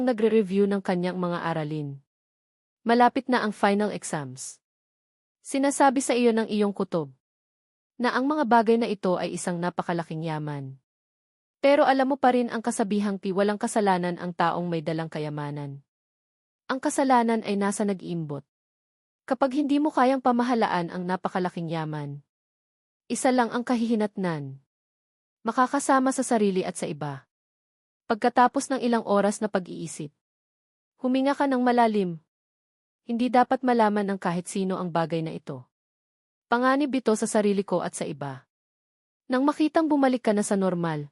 Nagre-review ng kanyang mga aralin. Malapit na ang final exams. Sinasabi sa iyo ng iyong kutob na ang mga bagay na ito ay isang napakalaking yaman. Pero alam mo pa rin ang kasabihang walang kasalanan ang taong may dalang kayamanan. Ang kasalanan ay nasa nag-iimbot. Kapag hindi mo kayang pamahalaan ang napakalaking yaman, isa lang ang kahihinatnan. Makakasama sa sarili at sa iba. Pagkatapos ng ilang oras na pag-iisip, huminga ka ng malalim. Hindi dapat malaman ng kahit sino ang bagay na ito. Panganib ito sa sarili ko at sa iba. Nang makitang bumalik ka na sa normal,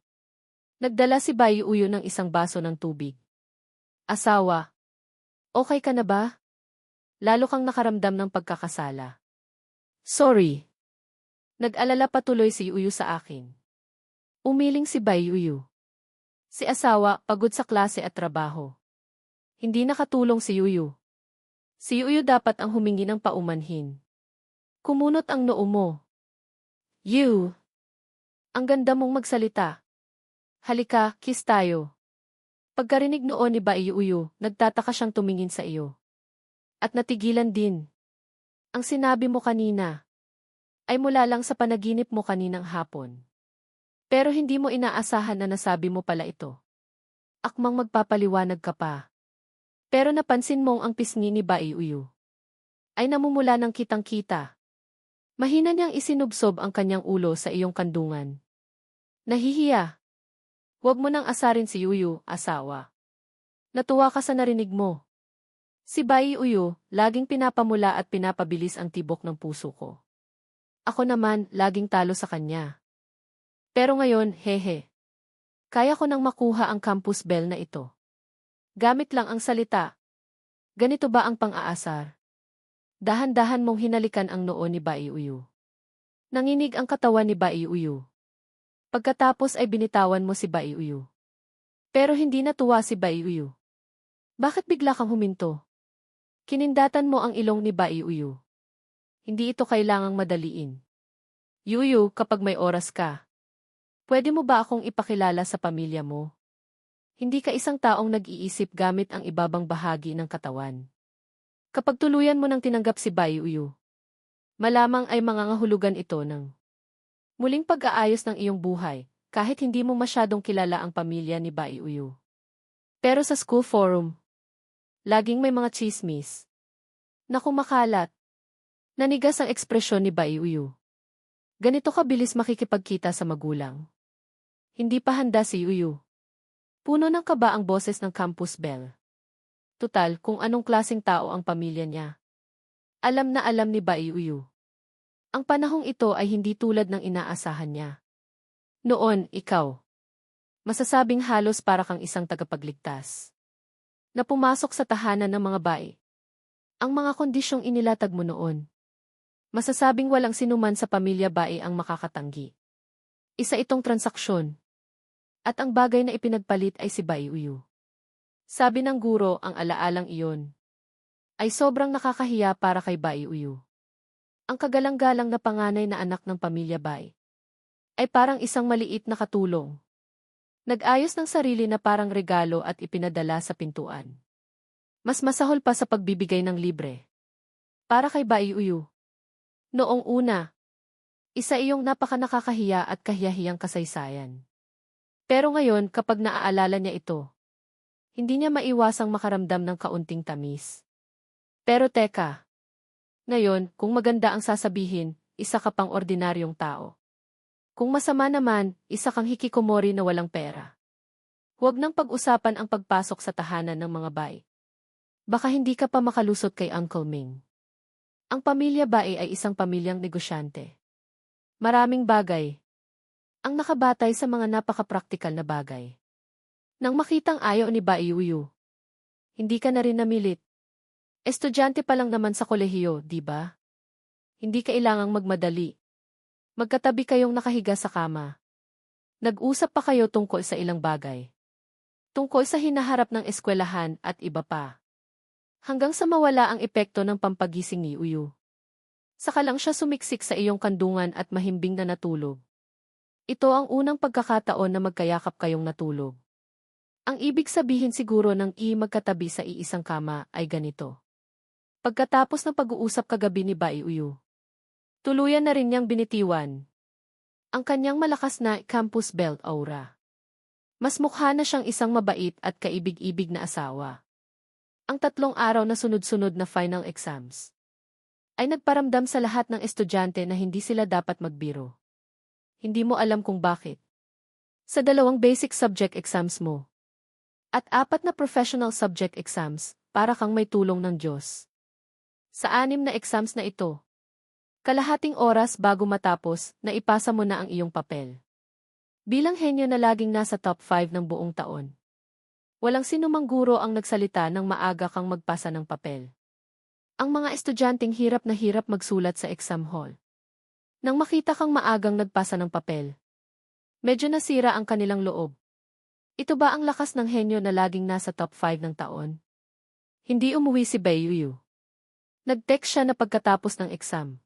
nagdala si Bai Uyo ng isang baso ng tubig. Asawa, okay ka na ba? Lalo kang nakaramdam ng pagkakasala. Sorry. Nag-alala patuloy si Uyo sa akin. Umiling si Bai Uyo. Si asawa, pagod sa klase at trabaho. Hindi nakatulong si Uyo. Si Uyo dapat ang humingi ng paumanhin. Kumunot ang noo mo. You. Ang ganda mong magsalita. Halika, kiss tayo. Pagkarinig noon ni Bai Uyo, nagtataka siyang tumingin sa iyo. At natigilan din. Ang sinabi mo kanina ay mula lang sa panaginip mo kaninang hapon. Pero hindi mo inaasahan na nasabi mo pala ito. Akmang magpapaliwanag ka pa. Pero napansin mong ang pisngi ni Bai Uyo ay namumula ng kitang-kita. Mahina niyang isinubsob ang kanyang ulo sa iyong kandungan. Nahihiya. Huwag mo nang asarin si Uyo, asawa. Natuwa ka sa narinig mo. Si Bai Uyo, laging pinapamula at pinapabilis ang tibok ng puso ko. Ako naman, laging talo sa kanya. Pero ngayon, hehe. Kaya ko nang makuha ang campus bell na ito. Gamit lang ang salita. Ganito ba ang pang-aasar? Dahan-dahan mong hinalikan ang noo ni Bai Uyo. Nanginig ang katawan ni Bai Uyo. Pagkatapos ay binitawan mo si Bai Uyo. Pero hindi natuwa si Bai Uyo. Bakit bigla kang huminto? Kinindatan mo ang ilong ni Bai Uyo. Hindi ito kailangang madaliin. Yuyu, kapag may oras ka, pwede mo ba akong ipakilala sa pamilya mo? Hindi ka isang taong nag-iisip gamit ang ibabang bahagi ng katawan. Kapag tuluyan mo nang tinanggap si Bai Uyo, malamang ay mangangahulugan ito ng muling pag-aayos ng iyong buhay, kahit hindi mo masyadong kilala ang pamilya ni Bai Uyo. Pero sa school forum, laging may mga chismis na kumakalat. Nanigas ang ekspresyon ni Bai Uyo. Ganito kabilis makikipagkita sa magulang. Hindi pa handa si Uyo. Puno ng kaba ang boses ng campus bell. Tutal, kung anong klaseng tao ang pamilya niya. Alam na alam ni Bai Uyo. Ang panahong ito ay hindi tulad ng inaasahan niya. Noon, ikaw. Masasabing halos para kang isang tagapagligtas. Na pumasok sa tahanan ng mga bai. Ang mga kondisyong inilatag mo noon. Masasabing walang sinuman sa pamilya bai ang makakatanggi. Isa itong transaksyon. At ang bagay na ipinagpalit ay si Bai Uyo. Sabi ng guro, ang alaalang iyon ay sobrang nakakahiya para kay Bai Uyo. Ang kagalang-galang na panganay na anak ng pamilya Bai ay parang isang maliit na katulong. Nag-ayos ng sarili na parang regalo at ipinadala sa pintuan. Mas masahol pa sa pagbibigay ng libre. Para kay Bai Uyo. Noong una, isa iyong napaka-nakakahiya at kahiyahiyang kasaysayan. Pero ngayon, kapag naaalala niya ito, hindi niya maiwasang makaramdam ng kaunting tamis. Pero teka, ngayon, kung maganda ang sasabihin, isa ka pang ordinaryong tao. Kung masama naman, isa kang hikikomori na walang pera. Huwag nang pag-usapan ang pagpasok sa tahanan ng mga bai. Baka hindi ka pa makalusot kay Uncle Ming. Ang pamilya bai ay isang pamilyang negosyante. Maraming bagay ang nakabatay sa mga napaka-praktikal na bagay. Nang makitang ayaw ni Bai Uyo, hindi ka na rin namilit. Estudyante pa lang naman sa kolehiyo, di ba? Hindi kailangang magmadali. Magkatabi kayong nakahiga sa kama. Nag-usap pa kayo tungkol sa ilang bagay. Tungkol sa hinaharap ng eskwelahan at iba pa. Hanggang sa mawala ang epekto ng pampagising ni Uyo. Saka lang siya sumiksik sa iyong kandungan at mahimbing na natulog. Ito ang unang pagkakataon na magkayakap kayong natulog. Ang ibig sabihin siguro ng magkatabi sa iisang kama ay ganito. Pagkatapos ng pag-uusap kagabi ni Bai Uyu, tuluyan na rin niyang binitiwan ang kanyang malakas na campus belt aura. Mas mukha na siyang isang mabait at kaibig-ibig na asawa. Ang 3 araw na sunod-sunod na final exams ay nagparamdam sa lahat ng estudyante na hindi sila dapat magbiro. Hindi mo alam kung bakit. Sa 2 basic subject exams mo at 4 na professional subject exams, para kang may tulong ng Diyos. Sa 6 na exams na ito, kalahating oras bago matapos, naipasa mo na ang iyong papel. Bilang henyo na laging nasa top 5 ng buong taon. Walang sinumang guro ang nagsalita ng maaga kang magpasa ng papel. Ang mga estudyanteng hirap na hirap magsulat sa exam hall. Nang makita kang maagang nagpasa ng papel, medyo nasira ang kanilang loob. Ito ba ang lakas ng henyo na laging nasa top 5 ng taon? Hindi umuwi si Bai Uyu. Nag-text siya na pagkatapos ng exam.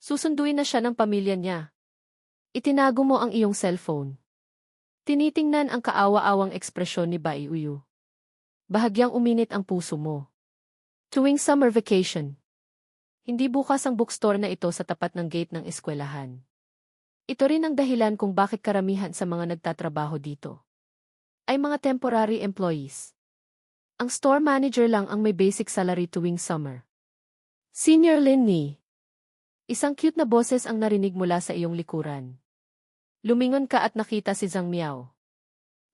Susunduin na siya ng pamilya niya. Itinago mo ang iyong cellphone. Tinitingnan ang kaawa-awang ekspresyon ni Bai Uyu. Bahagyang uminit ang puso mo. Tuwing summer vacation. Hindi bukas ang bookstore na ito sa tapat ng gate ng eskwelahan. Ito rin ang dahilan kung bakit karamihan sa mga nagtatrabaho dito ay mga temporary employees. Ang store manager lang ang may basic salary tuwing summer. Senior Lin Ni. Isang cute na boses ang narinig mula sa iyong likuran. Lumingon ka at nakita si Zhang Miao.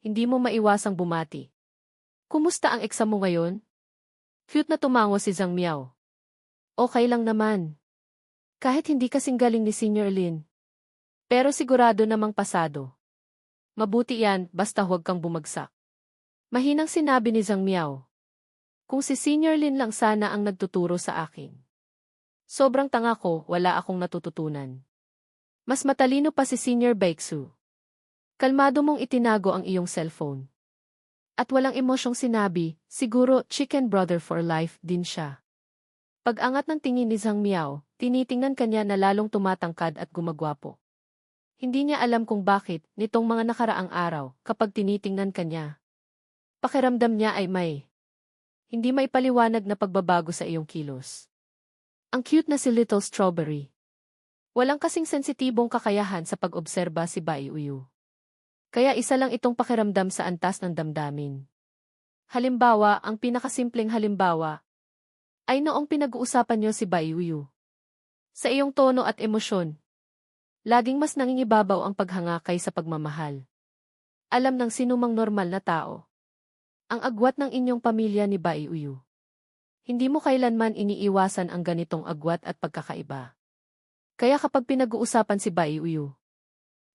Hindi mo maiwasang bumati. Kumusta ang exam mo ngayon? Cute na tumango si Zhang Miao. Okay lang naman. Kahit hindi kasing galing ni Senior Lin. Pero sigurado namang pasado. Mabuti yan, basta huwag kang bumagsak. Mahinang sinabi ni Zhang Miao. Kung si Senior Lin lang sana ang nagtuturo sa akin. Sobrang tanga ko, wala akong natututunan. Mas matalino pa si Senior Baeksu. Kalmado mong itinago ang iyong cellphone. At walang emosyong sinabi, siguro chicken brother for life din siya. Pag-angat ng tingin ni Zhang Miao, tinitingnan kanya na lalong tumatangkad at gumagwapo. Hindi niya alam kung bakit, nitong mga nakaraang araw, kapag tinitingnan kanya. Pakiramdam niya ay hindi may paliwanag na pagbabago sa iyong kilos. Ang cute na si Little Strawberry. Walang kasing sensitibong kakayahan sa pag-obserba si Bai Uyu. Kaya isa lang itong pakiramdam sa antas ng damdamin. Halimbawa, ang pinakasimpleng halimbawa, ay noong pinag-uusapan niyo si Bai Uyu. Sa iyong tono at emosyon, laging mas nangingibabaw ang paghanga kaysa pagmamahal. Alam ng sinumang normal na tao. Ang agwat ng inyong pamilya ni Bai Uyu. Hindi mo kailanman iniiwasan ang ganitong agwat at pagkakaiba. Kaya kapag pinag-uusapan si Bai Uyu,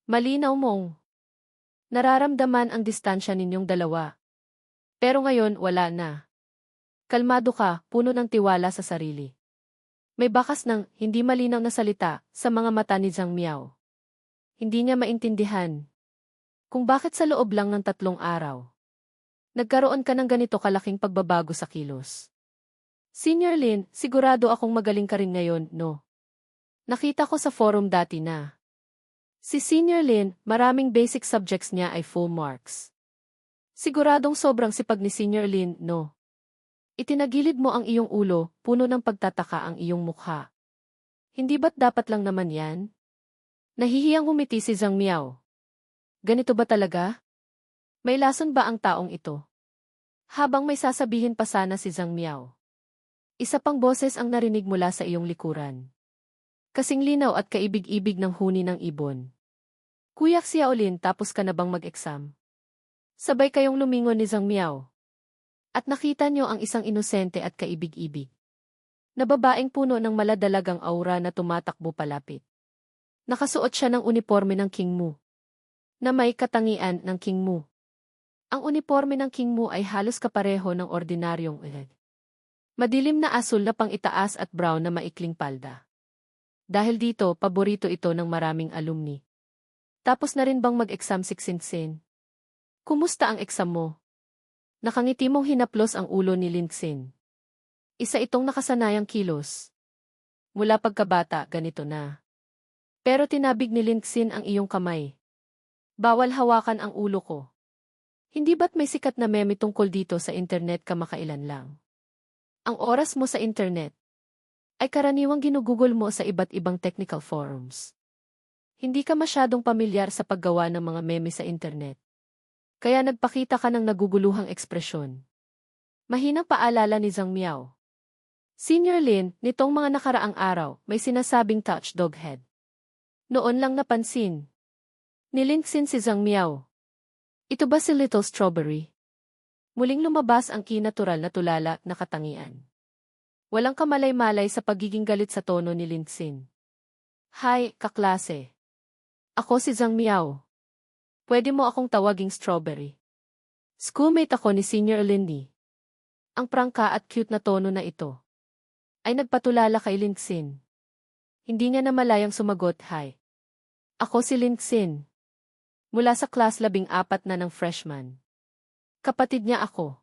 malinaw mong nararamdaman ang distansya ninyong dalawa. Pero ngayon wala na. Kalmado ka, puno ng tiwala sa sarili. May bakas ng hindi malinaw na salita sa mga mata ni Zhang Miao. Hindi niya maintindihan kung bakit sa loob lang ng 3 araw nagkaroon ka ng ganito kalaking pagbabago sa kilos. Senior Lin, sigurado akong magaling ka rin ngayon, no? Nakita ko sa forum dati na si Senior Lin, maraming basic subjects niya ay full marks. Siguradong sobrang sipag ni Senior Lin, no? Itinagilid mo ang iyong ulo, puno ng pagtataka ang iyong mukha. Hindi ba't dapat lang naman yan? Nahihiyang umiti si Zhang Miao. Ganito ba talaga? May lason ba ang taong ito? Habang may sasabihin pa sana si Zhang Miao. Isa pang boses ang narinig mula sa iyong likuran. Kasing linaw at kaibig-ibig ng huni ng ibon. Kuya Xiaolin, tapos ka na bang mag-exam? Sabay kayong lumingon ni Zhang Miao. At nakita niyo ang isang inosente at kaibig-ibig na babaeng puno ng maladalagang aura na tumatakbo palapit. Nakasuot siya ng uniforme ng King Mu na may katangian ng King Mu. Ang uniforme ng King Mu ay halos kapareho ng ordinaryong madilim na asul na pang-itaas at brown na maikling palda. Dahil dito, paborito ito ng maraming alumni. Tapos na rin bang mag-exam si Xinxin? Kumusta ang exam mo? Nakangiti mong hinaplos ang ulo ni Linxin. Isa itong nakasanayang kilos. Mula pagkabata, ganito na. Pero tinabig ni Linxin ang iyong kamay. Bawal hawakan ang ulo ko. Hindi ba't may sikat na meme tungkol dito sa internet kamakailan lang? Ang oras mo sa internet ay karaniwang ginugugol mo sa iba't ibang technical forums. Hindi ka masyadong pamilyar sa paggawa ng mga meme sa internet. Kaya nagpakita ka ng naguguluhang ekspresyon. Mahinang paalala ni Zhang Miao. Senior Lin, nitong mga nakaraang araw, may sinasabing touch dog head. Noon lang napansin. Nilink-sin si Zhang Miao. Ito ba si Little Strawberry? Muling lumabas ang kinatural na tulala na katangian. Walang kamalay-malay sa pagiging galit sa tono ni Lin-sin. Hi, kaklase. Ako si Zhang Miao. Pwede mo akong tawaging Strawberry. Schoolmate ako ni Senior Lindy. Ang prangka at cute na tono na ito ay nagpatulala kay Lin-sin. Hindi niya namalayang sumagot, hi. Ako si Lin-sin. Mula sa class 14 na ng freshman. Kapatid niya ako.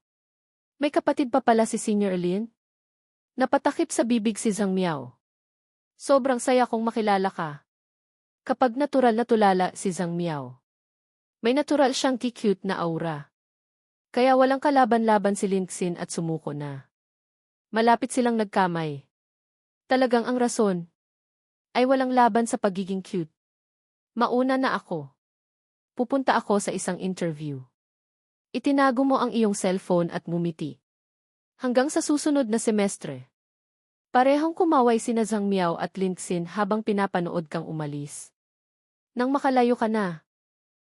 May kapatid pa pala si Senior Lin? Napatakip sa bibig si Zhang Miao. Sobrang saya kong makilala ka. Kapag natural na tulala si Zhang Miao. May natural siyang cute na aura. Kaya walang kalaban-laban si Lin-sin at sumuko na. Malapit silang nagkamay. Talagang ang rason ay walang laban sa pagiging cute. Mauna na ako. Pupunta ako sa isang interview. Itinago mo ang iyong cellphone at ngumiti. Hanggang sa susunod na semestre. Parehong kumaway sina Zhang Miao at Lin-sin habang pinapanood kang umalis. Nang makalayo ka na.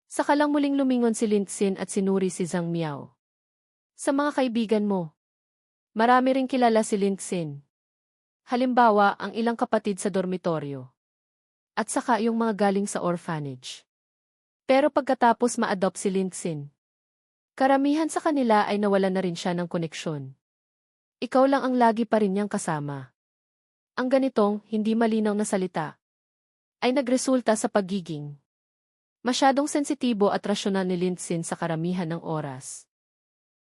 Saka lang muling lumingon si Lin-sin at sinuri si Zhang Miao. Sa mga kaibigan mo, marami ring kilala si Lin-sin. Halimbawa, ang ilang kapatid sa dormitoryo. At saka yung mga galing sa orphanage. Pero pagkatapos ma-adopt si Lin-sin, karamihan sa kanila ay nawalan na rin siya ng koneksyon. Ikaw lang ang lagi pa rin niyang kasama. Ang ganitong, hindi malinaw na salita, ay nagresulta sa pagiging masyadong sensitibo at rasyonal ni Lin-sin sa karamihan ng oras.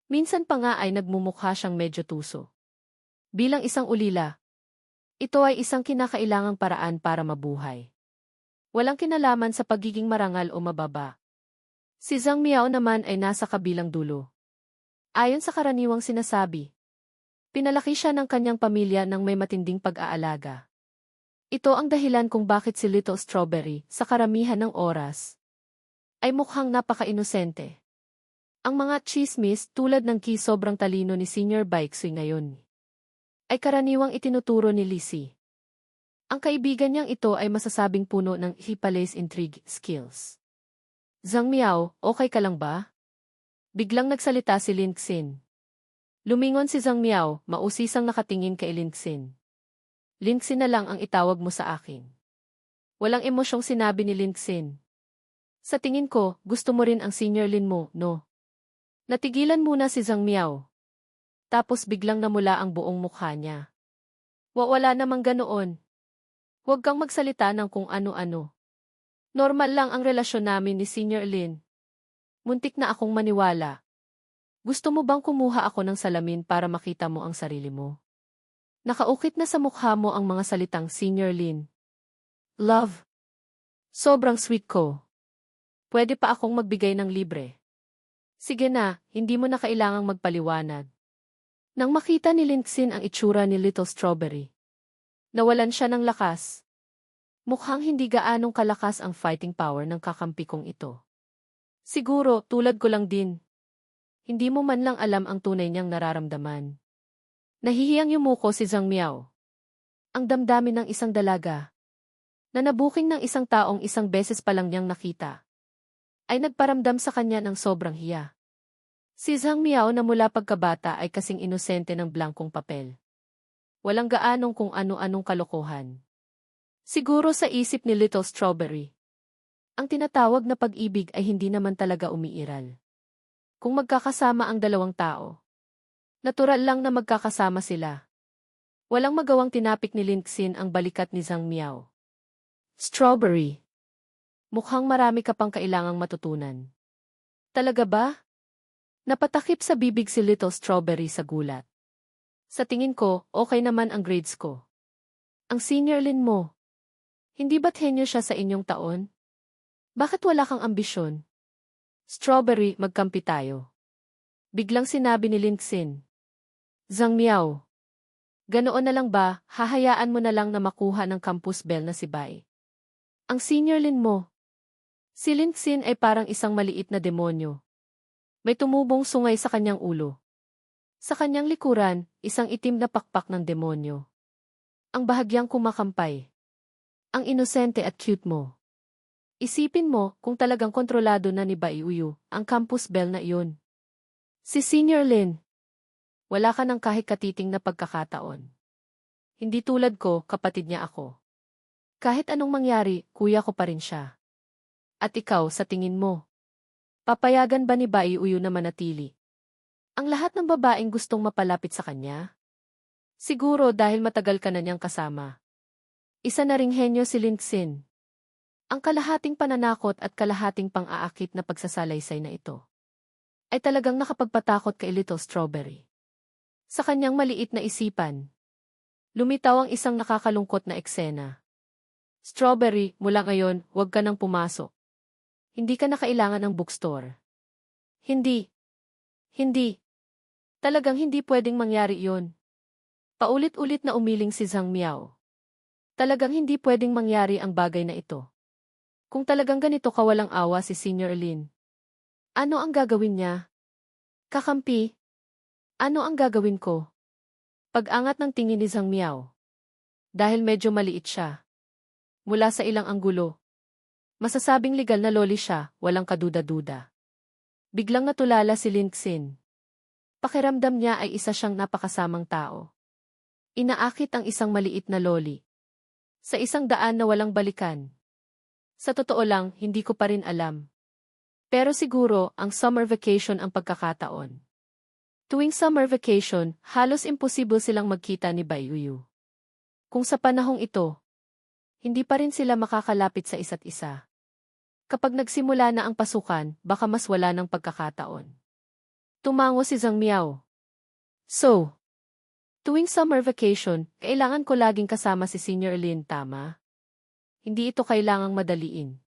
Minsan pa nga ay nagmumukha siyang medyo tuso. Bilang isang ulila, ito ay isang kinakailangang paraan para mabuhay. Walang kinalaman sa pagiging marangal o mababa. Si Zhang Miao naman ay nasa kabilang dulo. Ayon sa karaniwang sinasabi, pinalaki siya ng kanyang pamilya ng may matinding pag-aalaga. Ito ang dahilan kung bakit si Little Strawberry, sa karamihan ng oras, ay mukhang napaka-inosente. Ang mga chismis tulad ng sobrang talino ni Senior Baixi ngayon ay karaniwang itinuturo ni Lizzie. Ang kaibigan niyang ito ay masasabing puno ng hipales intrigue skills. Zhang Miao, okay ka lang ba? Biglang nagsalita si Lin-sin. Lumingon si Zhang Miao, mausisang nakatingin kay Lin-sin. Lin-sin na lang ang itawag mo sa akin. Walang emosyong sinabi ni Lin-sin. Sa tingin ko, gusto mo rin ang Senior Lin mo, no? Natigilan muna si Zhang Miao. Tapos biglang namula ang buong mukha niya. Wala namang ganoon. Huwag kang magsalita ng kung ano-ano. Normal lang ang relasyon namin ni Senior Lin. Muntik na akong maniwala. Gusto mo bang kumuha ako ng salamin para makita mo ang sarili mo? Nakaukit na sa mukha mo ang mga salitang Senior Lin. Love. Sobrang sweet ko. Pwede pa akong magbigay ng libre. Sige na, hindi mo na kailangang magpaliwanag. Nang makita ni Lin-sin ang itsura ni Little Strawberry, nawalan siya ng lakas. Mukhang hindi gaanong kalakas ang fighting power ng kakampi kong ito. Siguro, tulad ko lang din. Hindi mo man lang alam ang tunay niyang nararamdaman. Nahihiyang yumuko si Zhang Miao. Ang damdamin ng isang dalaga, na nabuking ng isang taong isang beses pa lang niyang nakita, ay nagparamdam sa kanya ng sobrang hiya. Si Zhang Miao na mula pagkabata ay kasing inosente ng blankong papel. Walang gaanong kung ano-anong kalokohan. Siguro sa isip ni Little Strawberry, ang tinatawag na pag-ibig ay hindi naman talaga umiiral. Kung magkakasama ang dalawang tao, natural lang na magkakasama sila. Walang magawang tinapik ni Lin-sin ang balikat ni Zhang Miao. Strawberry. Mukhang marami ka pang kailangang matutunan. Talaga ba? Napatakip sa bibig si Little Strawberry sa gulat. Sa tingin ko, okay naman ang grades ko. Ang Senior Lin mo. Hindi ba't henyo siya sa inyong taon? Bakit wala kang ambisyon? Strawberry, magkampi tayo. Biglang sinabi ni Lin-Xin. Zhang Miao. Ganoon na lang ba, hahayaan mo na lang na makuha ng campus bell na si Bai? Ang senior Lin mo. Si Lin-Xin ay parang isang maliit na demonyo. May tumubong sungay sa kanyang ulo. Sa kanyang likuran, isang itim na pakpak ng demonyo. Ang bahagyang kumakampay. Ang inosente at cute mo. Isipin mo kung talagang kontrolado na ni Bai Uyu ang campus bell na iyon. Si Senior Lin. Wala ka ng kahit katiting na pagkakataon. Hindi tulad ko, kapatid niya ako. Kahit anong mangyari, kuya ko pa rin siya. At ikaw, sa tingin mo, papayagan ba ni Bai Uyu na manatili ang lahat ng babaeng gustong mapalapit sa kanya? Siguro dahil matagal ka na niyang kasama. Isa na ring henyo si Lin-Xin. Ang kalahating pananakot at kalahating pang-aakit na pagsasalaysay na ito ay talagang nakapagpatakot kay Little Strawberry. Sa kanyang maliit na isipan, lumitaw ang isang nakakalungkot na eksena. Strawberry, mula ngayon, huwag ka nang pumasok. Hindi ka na kailangan ng bookstore. Hindi. Hindi. Talagang hindi pwedeng mangyari iyon. Paulit-ulit na umiling si Zhang Miao. Talagang hindi pwedeng mangyari ang bagay na ito. Kung talagang ganito kawalang awa si Senior Lin, ano ang gagawin niya? Kakampi? Ano ang gagawin ko? Pag-angat ng tingin ni Zhang Miao. Dahil medyo maliit siya. Mula sa ilang anggulo. Masasabing legal na loli siya, walang kaduda-duda. Biglang natulala si Lin-Xin. Pakiramdam niya ay isa siyang napakasamang tao. Inaakit ang isang maliit na loli. Sa isang daan na walang balikan. Sa totoo lang, hindi ko pa rin alam. Pero siguro, ang summer vacation ang pagkakataon. Tuwing summer vacation, halos imposible silang magkita ni Bai Uyu. Kung sa panahong ito, hindi pa rin sila makakalapit sa isa't isa. Kapag nagsimula na ang pasukan, baka mas wala ng pagkakataon. Tumango si Zhang Miao. So, tuwing summer vacation, kailangan ko laging kasama si Senior Lin, tama? Hindi ito kailangang madaliin.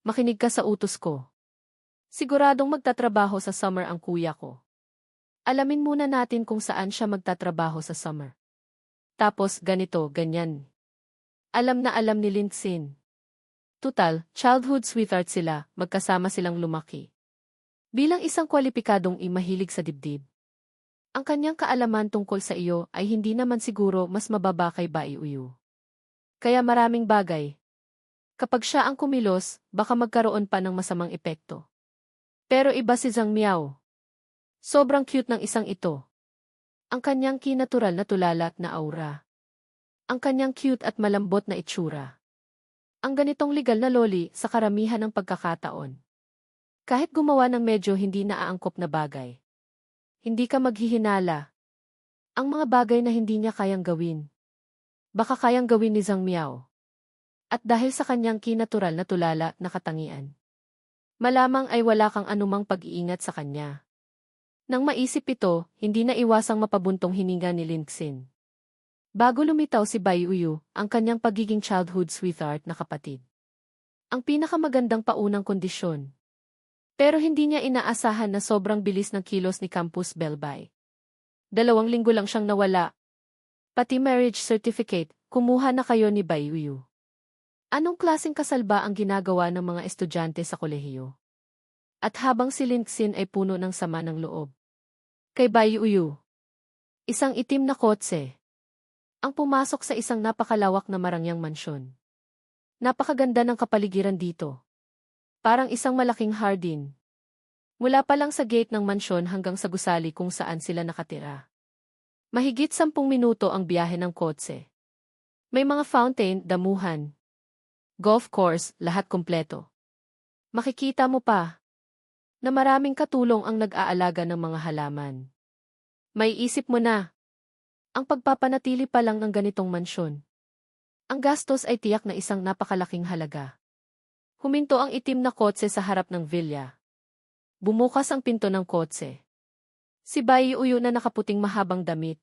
Makinig ka sa utos ko. Siguradong magtatrabaho sa summer ang kuya ko. Alamin muna natin kung saan siya magtatrabaho sa summer. Tapos ganito, ganyan. Alam na alam ni Lin-Xin. Tutal, childhood sweetheart sila, magkasama silang lumaki. Bilang isang kwalipikadong mahilig sa dibdib. Ang kanyang kaalaman tungkol sa iyo ay hindi naman siguro mas mababa kay Bai Uyu. Kaya maraming bagay. Kapag siya ang kumilos, baka magkaroon pa ng masamang epekto. Pero iba si Zhang Miao. Sobrang cute ng isang ito. Ang kanyang kinatural na tulala na aura. Ang kanyang cute at malambot na itsura. Ang ganitong legal na loli sa karamihan ng pagkakataon. Kahit gumawa ng medyo hindi naaangkop na bagay. Hindi ka maghihinala. Ang mga bagay na hindi niya kayang gawin. Baka kayang gawin ni Zhang Miao. At dahil sa kanyang kinatural na tulala na katangian. Malamang ay wala kang anumang pag-iingat sa kanya. Nang maisip ito, hindi na iwasang mapabuntong hininga ni Lin-Xin. Bago lumitaw si Bai Uyu, ang kanyang pagiging childhood sweetheart na kapatid. Ang pinakamagandang paunang kondisyon. Pero hindi niya inaasahan na sobrang bilis ng kilos ni Campus Belbay. 2 linggo lang siyang nawala. Pati marriage certificate, kumuha na kayo ni Bai Uyu. Anong klaseng kasal ba ang ginagawa ng mga estudyante sa kolehiyo? At habang si Lin-Xin ay puno ng sama ng loob. Kay Bai Uyu. Isang itim na kotse. Ang pumasok sa isang napakalawak na marangyang mansyon. Napakaganda ng kapaligiran dito. Parang isang malaking hardin. Mula pa lang sa gate ng mansyon hanggang sa gusali kung saan sila nakatira. Mahigit 10 minuto ang biyahe ng kotse. May mga fountain, damuhan. Golf course, lahat kumpleto. Makikita mo pa na maraming katulong ang nag-aalaga ng mga halaman. May isip mo na ang pagpapanatili pa lang ng ganitong mansyon. Ang gastos ay tiyak na isang napakalaking halaga. Huminto ang itim na kotse sa harap ng villa. Bumukas ang pinto ng kotse. Si Bai Uyu na nakaputing mahabang damit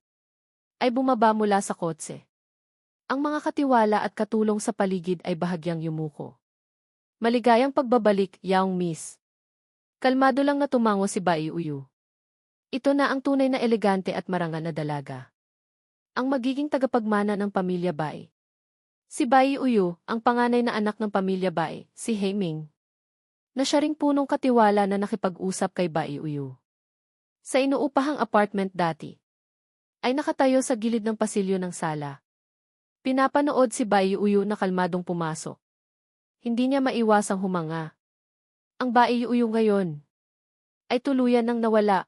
ay bumaba mula sa kotse. Ang mga katiwala at katulong sa paligid ay bahagyang yumuko. Maligayang pagbabalik, Yaong Miss. Kalmado lang na tumango si Bai Uyu. Ito na ang tunay na elegante at marangal na dalaga. Ang magiging tagapagmana ng pamilya Bai. Si Bai Uyu, ang panganay na anak ng pamilya Bai, si Heming, na siya ring punong katiwala na nakipag-usap kay Bai Uyu. Sa inuupahang apartment dati, ay nakatayo sa gilid ng pasilyo ng sala. Pinapanood si Bai Uyu na kalmadong pumasok. Hindi niya maiwasang humanga. Ang Bai Uyu ngayon ay tuluyan ng nawala.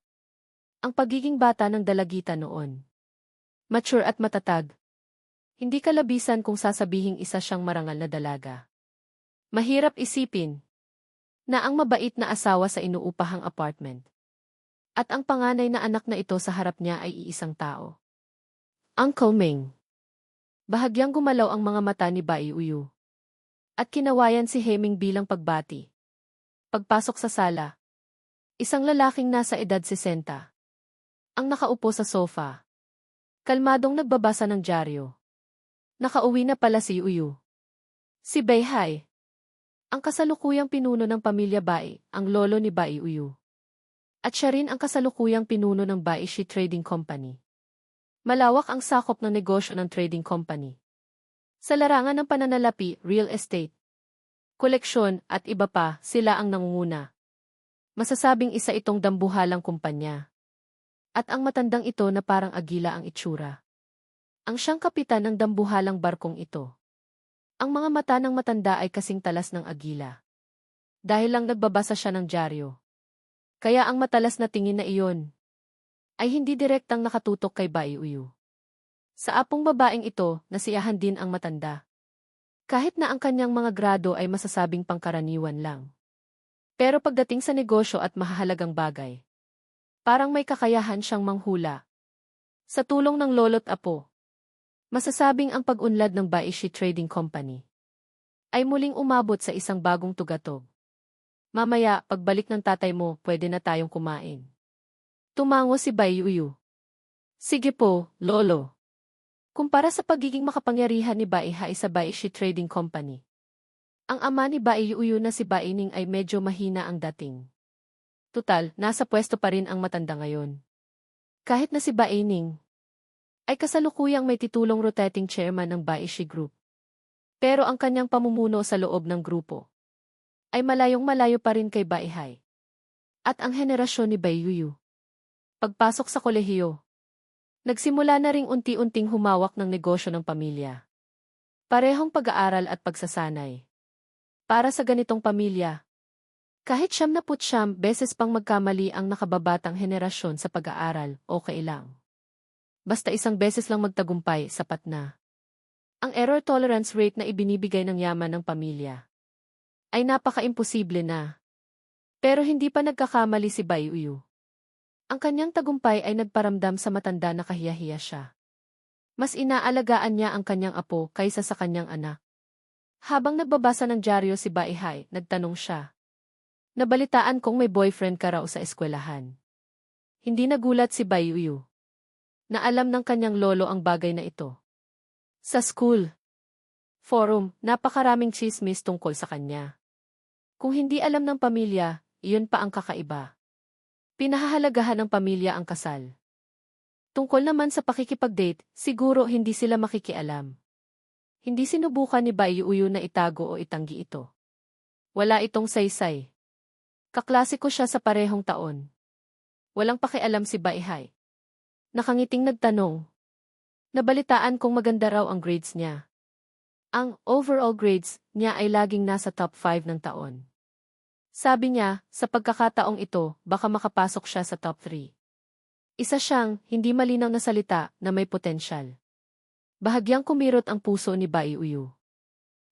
Ang pagiging bata ng dalagita noon. Mature at matatag. Hindi kalabisan kung sasabihing isa siyang marangal na dalaga. Mahirap isipin na ang mabait na asawa sa inuupahang apartment. At ang panganay na anak na ito sa harap niya ay iisang tao. Uncle Ming. Bahagyang gumalaw ang mga mata ni Bai Uyu. At kinawayan si Heming bilang pagbati. Pagpasok sa sala. Isang lalaking nasa edad 60. Ang nakaupo sa sofa. Kalmadong nagbabasa ng dyaryo. Nakauwi na pala si Uyu. Si Beihai. Ang kasalukuyang pinuno ng pamilya Bai, ang lolo ni Bai Uyu. At siya rin ang kasalukuyang pinuno ng Baishi Trading Company. Malawak ang sakop ng negosyo ng trading company. Sa larangan ng pananalapi, real estate, koleksyon at iba pa, sila ang nangunguna. Masasabing isa itong dambuhalang kumpanya. At ang matandang ito na parang agila ang itsura. Ang siyang kapitan ng dambuhalang barkong ito. Ang mga mata ng matanda ay kasing talas ng agila. Dahil lang nagbabasa siya ng dyaryo. Kaya ang matalas na tingin na iyon ay hindi direktang nakatutok kay Bai Uyu. Sa apong babaeng ito, nasiyahan din ang matanda. Kahit na ang kanyang mga grado ay masasabing pangkaraniwan lang. Pero pagdating sa negosyo at mahahalagang bagay, parang may kakayahan siyang manghula. Sa tulong ng lolo't apo, masasabing ang pag-unlad ng Baishi Trading Company ay muling umabot sa isang bagong tugatog. Mamaya, pagbalik ng tatay mo, pwede na tayong kumain. Tumango si Bai Uyu. Sige po, lolo. Kumpara sa pagiging makapangyarihan ni Beihai sa Baishi Trading Company, ang ama ni Bai Uyu na si Bai Ning ay medyo mahina ang dating. Tutal, nasa pwesto pa rin ang matanda ngayon. Kahit na si Bai Ning ay kasalukuyang may titulong rotating chairman ng Baishi Group. Pero ang kanyang pamumuno sa loob ng grupo ay malayong-malayo pa rin kay Beihai. At ang henerasyon ni Bai Uyu. Pagpasok sa kolehiyo, nagsimula na ring unti-unting humawak ng negosyo ng pamilya. Parehong pag-aaral at pagsasanay. Para sa ganitong pamilya, kahit 79 beses pang magkamali ang nakababatang henerasyon sa pag-aaral, okay lang. Basta isang beses lang magtagumpay, sapat na. Ang error tolerance rate na ibinibigay ng yaman ng pamilya ay napaka-imposible na. Pero hindi pa nagkakamali si Bai Uyu. Ang kanyang tagumpay ay nagparamdam sa matanda na kahiya-hiya siya. Mas inaalagaan niya ang kanyang apo kaysa sa kanyang anak. Habang nagbabasa ng dyaryo si Beihai, nagtanong siya. Nabalitaan kong may boyfriend ka raw sa eskwelahan. Hindi nagulat si Bai Uyu na alam ng kanyang lolo ang bagay na ito. Sa school forum, napakaraming chismis tungkol sa kanya. Kung hindi alam ng pamilya, iyon pa ang kakaiba. Pinahahalagahan ng pamilya ang kasal. Tungkol naman sa pakikipag-date, siguro hindi sila makikialam. Hindi sinubukan ni Bai Uyu na itago o itanggi ito. Wala itong saysay. Kaklasiko siya sa parehong taon. Walang pakialam si Beihai. Nakangiting nagtanong. Nabalitaan kong maganda raw ang grades niya. Ang overall grades niya ay laging nasa top 5 ng taon. Sabi niya, sa pagkakataong ito, baka makapasok siya sa top 3. Isa siyang, hindi malinaw na salita, na may potensyal. Bahagyang kumirot ang puso ni Bai Uyu.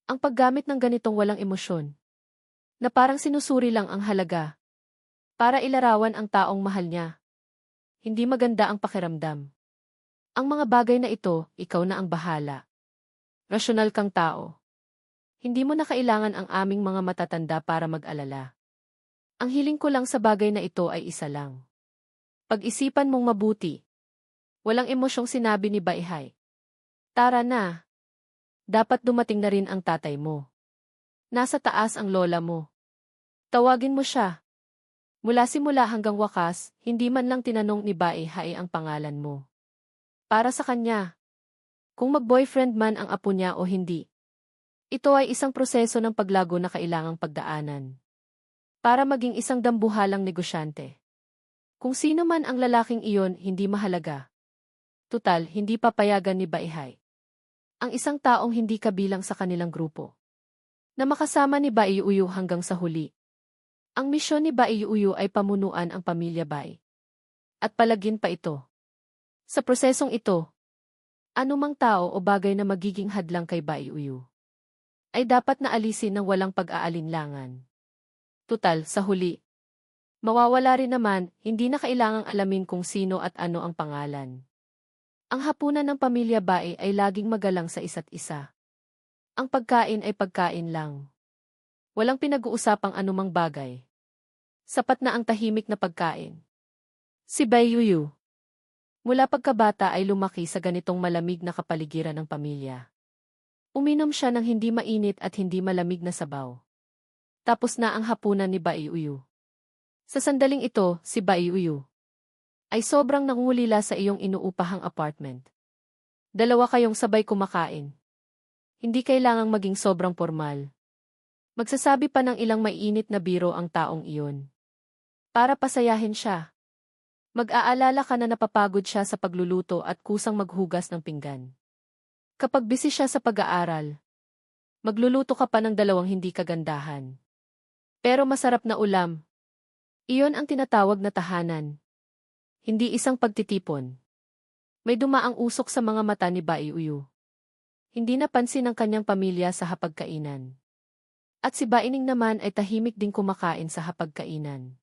Ang paggamit ng ganitong walang emosyon, na parang sinusuri lang ang halaga, para ilarawan ang taong mahal niya. Hindi maganda ang pakiramdam. Ang mga bagay na ito, ikaw na ang bahala. Rasyonal kang tao. Hindi mo na kailangan ang aming mga matatanda para mag-alala. Ang hiling ko lang sa bagay na ito ay isa lang. Pag-isipan mong mabuti. Walang emosyong sinabi ni Beihai. Tara na. Dapat dumating na rin ang tatay mo. Nasa taas ang lola mo. Tawagin mo siya. Mula simula hanggang wakas, hindi man lang tinanong ni Bai Hai ang pangalan mo. Para sa kanya, kung mag-boyfriend man ang apo niya o hindi. Ito ay isang proseso ng paglago na kailangang pagdaanan. Para maging isang dambuhalang negosyante. Kung sino man ang lalaking iyon, hindi mahalaga. Tutal, hindi papayagan ni Bai Hai ang isang taong hindi kabilang sa kanilang grupo na makasama ni Bai Uyu hanggang sa huli. Ang misyon ni Bai Uyu ay pamunuan ang pamilya Bai. At palagin pa ito. Sa prosesong ito, anumang tao o bagay na magiging hadlang kay Bai Uyu ay dapat na alisin ng walang pag-aalinlangan. Tutal, sa huli, mawawala rin naman, hindi na kailangang alamin kung sino at ano ang pangalan. Ang hapunan ng pamilya Bai ay laging magalang sa isa't isa. Ang pagkain ay pagkain lang. Walang pinag-uusapang anumang bagay. Sapat na ang tahimik na pagkain. Si Bai Uyu, mula pagkabata ay lumaki sa ganitong malamig na kapaligiran ng pamilya. Uminom siya ng hindi mainit at hindi malamig na sabaw. Tapos na ang hapunan ni Bai Uyu. Sa sandaling ito, si Bai Uyu ay sobrang nangungulila sa iyong inuupahang apartment. Dalawa kayong sabay kumakain. Hindi kailangang maging sobrang formal. Magsasabi pa ng ilang maiinit na biro ang taong iyon. Para pasayahin siya. Mag-aalala ka na napapagod siya sa pagluluto at kusang maghugas ng pinggan. Kapag busy siya sa pag-aaral, magluluto ka pa ng dalawang hindi kagandahan. Pero masarap na ulam. Iyon ang tinatawag na tahanan. Hindi isang pagtitipon. May dumaang usok sa mga mata ni Bai Uyu. Hindi napansin ng kanyang pamilya sa hapagkainan. At si Baining naman ay tahimik ding kumakain sa hapagkainan.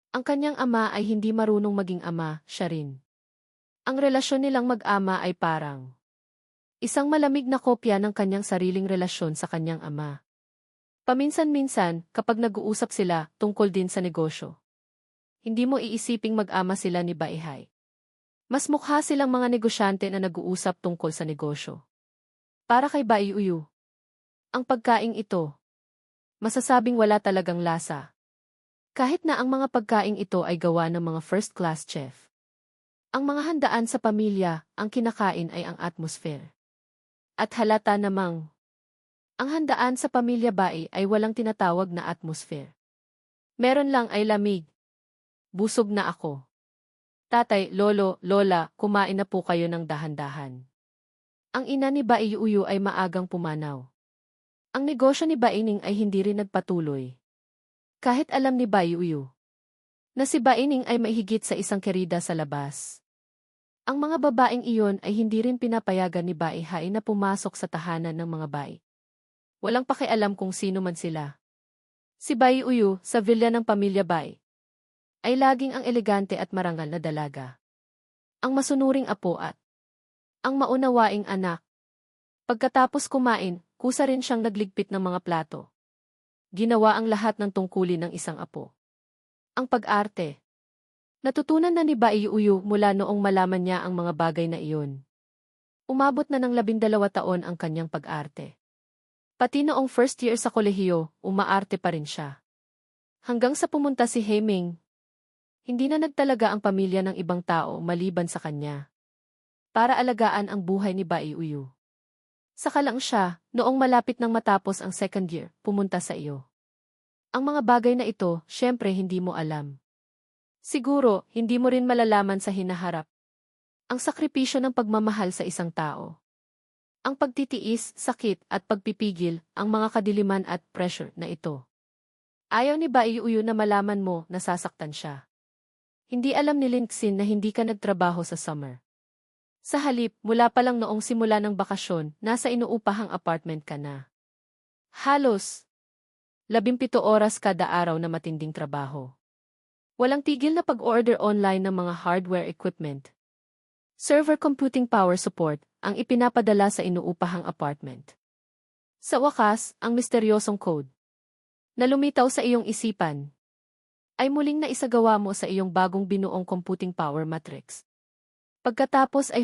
Ang kanyang ama ay hindi marunong maging ama, siya rin. Ang relasyon nilang mag-ama ay parang isang malamig na kopya ng kanyang sariling relasyon sa kanyang ama. Paminsan-minsan, kapag nag-uusap sila tungkol din sa negosyo, hindi mo iisiping mag-ama sila ni Bai Hai. Mas mukha silang mga negosyante na nag-uusap tungkol sa negosyo. Para kay Bai Uyu, ang pagkaing ito, masasabing wala talagang lasa. Kahit na ang mga pagkaing ito ay gawa ng mga first-class chef. Ang mga handaan sa pamilya, ang kinakain ay ang atmosphere. At halata namang, ang handaan sa pamilya Bai ay walang tinatawag na atmosphere. Meron lang ay lamig. Busog na ako. Tatay, lolo, lola, kumain na po kayo ng dahan-dahan. Ang ina ni Bai Uyu ay maagang pumanaw. Ang negosyo ni Baining ay hindi rin nagpatuloy. Kahit alam ni Bai Uyu na si Baining ay mahigit sa isang kerida sa labas. Ang mga babaeng iyon ay hindi rin pinapayagan ni Bai Hai na pumasok sa tahanan ng mga Bai. Walang pakialam kung sino man sila. Si Bai Uyu, sa villa ng pamilya Bai, ay laging ang elegante at marangal na dalaga. Ang masunuring apo at ang maunawaing anak. Pagkatapos kumain, kusa rin siyang nagligpit ng mga plato. Ginawa ang lahat ng tungkulin ng isang apo. Ang pag-arte. Natutunan na ni Bai Uyu mula noong malaman niya ang mga bagay na iyon. Umabot na ng 12 taon ang kanyang pag-arte. Pati noong first year sa kolehiyo, umaarte pa rin siya. Hanggang sa pumunta si Heming. Hindi na nagtalaga ang pamilya ng ibang tao maliban sa kanya. Para alagaan ang buhay ni Bai Uyu. Saka lang siya, noong malapit nang matapos ang second year, pumunta sa iyo. Ang mga bagay na ito, syempre hindi mo alam. Siguro, hindi mo rin malalaman sa hinaharap. Ang sakripisyo ng pagmamahal sa isang tao. Ang pagtitiis, sakit, at pagpipigil, ang mga kadiliman at pressure na ito. Ayaw ni Bai Uyu na malaman mo na sasaktan siya. Hindi alam ni Linxin na hindi ka nagtrabaho sa summer. Sa halip, mula pa lang noong simula ng bakasyon, nasa inuupahang apartment ka na. Halos 17 oras kada araw na matinding trabaho. Walang tigil na pag-order online ng mga hardware equipment. Server computing power support, ang ipinapadala sa inuupahang apartment. Sa wakas, ang misteryosong code na lumitaw sa iyong isipan ay muling naisagawa mo sa iyong bagong binuong computing power matrix. Pagkatapos ay